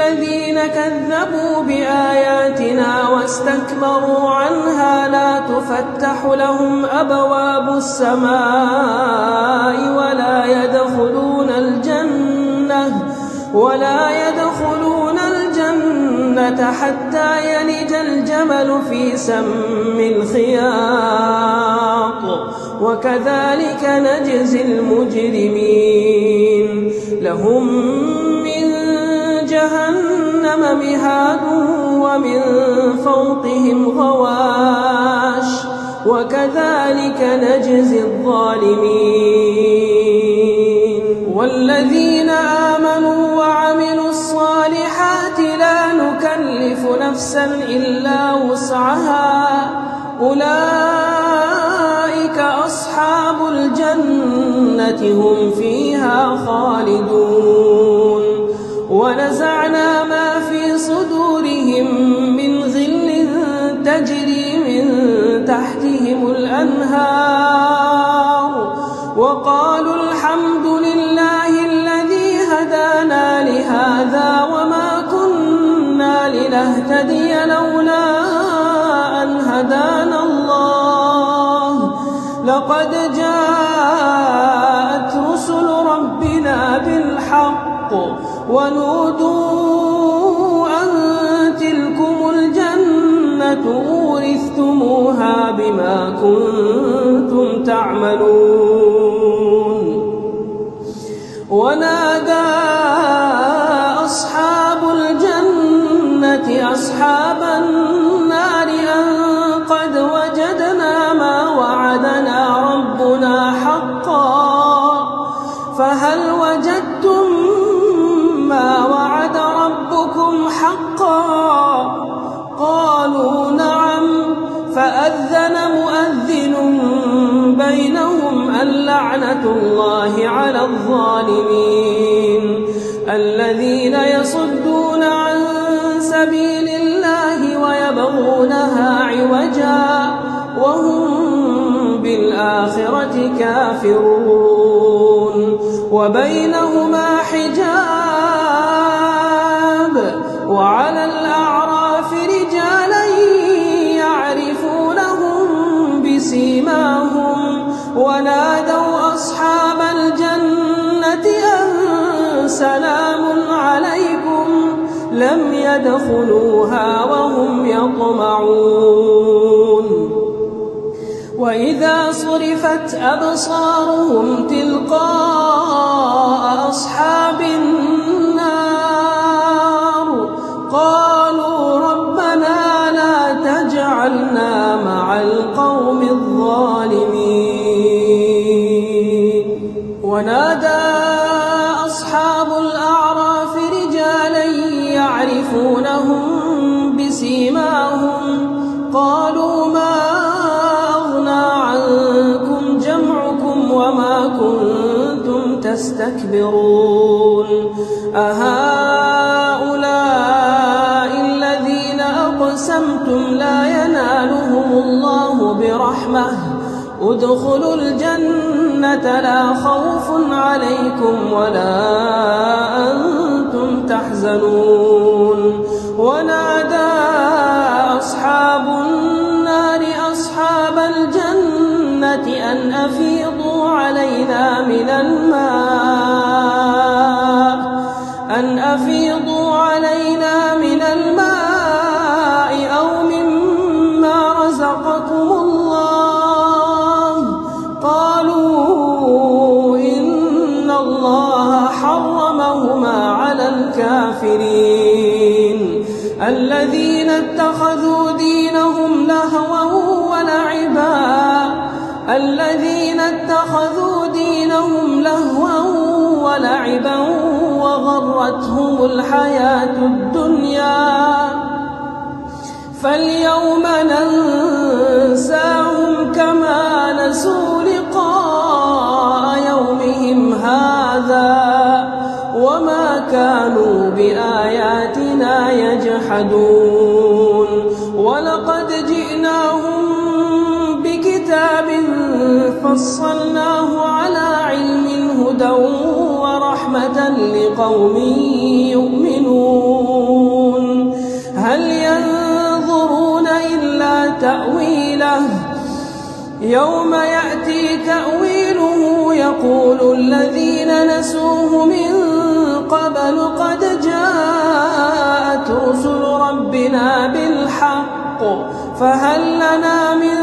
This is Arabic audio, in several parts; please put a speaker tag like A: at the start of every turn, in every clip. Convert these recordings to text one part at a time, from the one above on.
A: الذين كذبوا بآياتنا واستكبروا عنها لا تفتح لهم أبواب السماء ولا يدخلون الجنة حتى يلج الجمل في سم الخياط وكذلك نجزي المجرمين لهم من جهنم مهاد ومن فوقهم غواش وكذلك نجزي الظالمين والذين آمنوا وعملوا الصالحات لا نكلف نفسا إلا وسعها أولئك أصحاب الجنة هم فيها خالدون ونزعنا ما في صدورهم من غل تجري من تحتهم الأنهار وقالوا الحمد لله الذي هدانا لهذا وما كنا لنهتدي لولا أن هدانا الله لقد جاءت رسل ربنا بالحق ونودوا أن تلكم الجنة أورثتموها بما كنتم تعملون ونادى أصحاب الجنة أصحاب النار أن قد وجدنا ما وعدنا ربنا حقا فهل وجدتم ما وعد ربكم حقا قالوا نعم فأذن مؤذن بينهم اللعنة الله على الظالمين الذين يصدون عن سبيل الله ويبغونها عوجا وهم بالآخرة كافرون وبينهما حجاب وعلى الأعراف رجالا يعرفونهم بسيماهم ونادوا أصحاب الجنة أن سلام عليكم لم يدخلوها وهم يطمعون وإذا صرفت أبصارهم تلقاء أصحاب النار قالوا ربنا لا تجعلنا مع القوم الظالمين ونادى أصحاب الأعراف رجالا يعرفونهم بسيماهم قالوا ما أغنى عنكم جمعكم وما كنتم تستكبرون أهؤلاء الذين أقسمتم لا ينالهم الله برحمة ادخلوا الجنة لا خوف عليكم ولا أنتم تحزنون ونادى أصحاب النار أصحاب الجنة أن أفيضوا علينا من الماء أو مما رزقكم الله قالوا إن الله حرمهما على الكافرين الذين اتخذوا دينهم لهوا ولعبا وغرتهم الحياة الدنيا فاليوم ننساهم كما نسوا لقاء يومهم هذا وما كانوا بآياتنا يجحدون ولقد جئناهم بكتاب فصلناه على علم هدى ورحمة لقوم يؤمنون يوم يأتي تأويله يقول الذين نسوه من قبل قد جاءت رسل ربنا بالحق فهل لنا من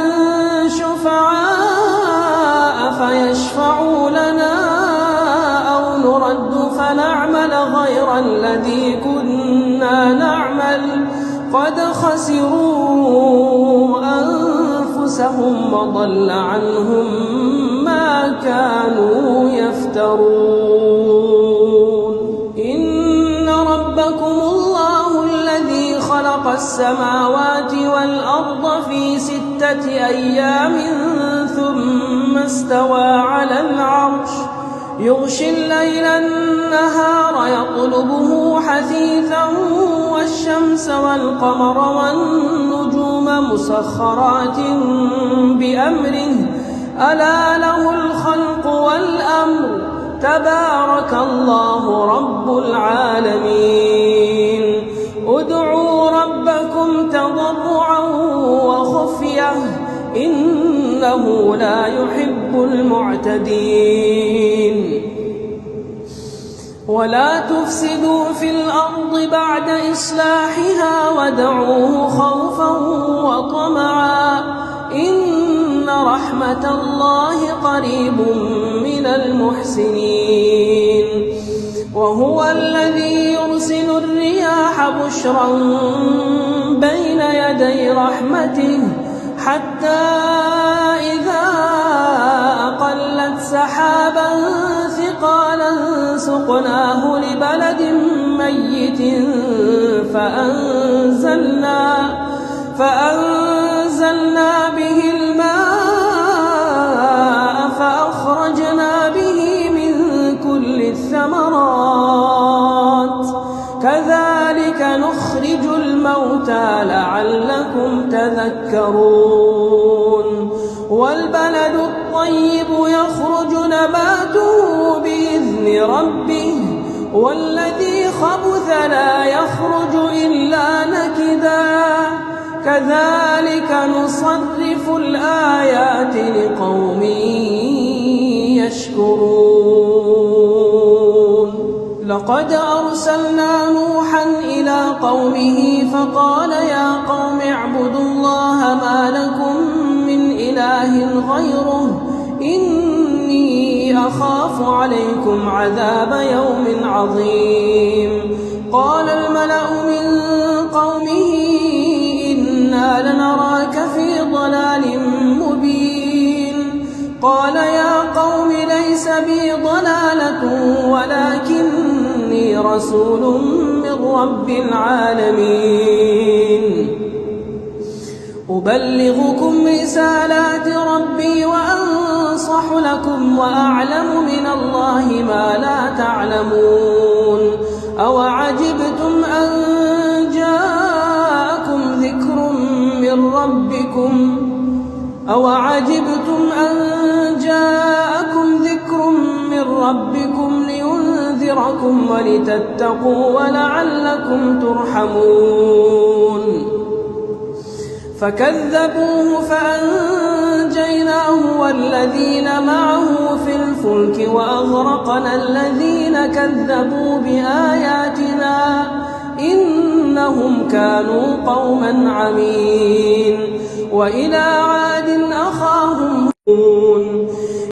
A: شفعاء فيشفعوا لنا أو نرد فنعمل غير الذي كنا نعمل قد خسروا أنفسهم وضل عنهم ما كانوا يفترون. إن ربكم الله الذي خلق السماوات والأرض في 6 أيام ثم استوى على العرش يغشي الليل النهار يطلبه حثيثا والشمس والقمر والنجوم مسخرات بأمره ألا له الخلق والأمر تبارك الله رب العالمين. ادعوا ربكم تضرعا وخفية إنه لا يحب المعتدين. ولا تفسدوا في الأرض بعد إصلاحها ودعوه خوفا وطمعا إن رحمة الله قريب من المحسنين. وهو الذي يرسل الرياح بشرا بين يدي رحمته حتى إذا أقلت سحابا ثقالا سقناه لبلد ميت فأنزلنا به الماء فأخرجنا به من كل الثمرات كذلك نخرج الموتى لعلكم تذكرون. والبلد الطيب يخرج نباته بإذن ربه والذي خبث لا يخرج إلا نكدا كذلك نصرف الآيات لقوم يشكرون. لقد أرسلنا نوحا إلى قومه فقال يا قوم اعبدوا الله ما لكم من إله غيره إني أخاف عليكم عذاب يوم عظيم. قال الملأ من قومه إنا لنراك في ضلال مبين. قال يا قوم ليس بي ضلالة ولكني رسول من رب العالمين أبلغكم رسالات ربي وأنصح لكم وأعلم من الله ما لا تعلمون. أوعجبتم أن جاءكم ذكر من ربكم لينذركم ولتتقوا ولعلكم ترحمون. فكذبوه فأنجيناه والذين معه في الفلك وأغرقنا الذين كذبوا بآياتنا إنهم كانوا قوما عمين. وإلى عاد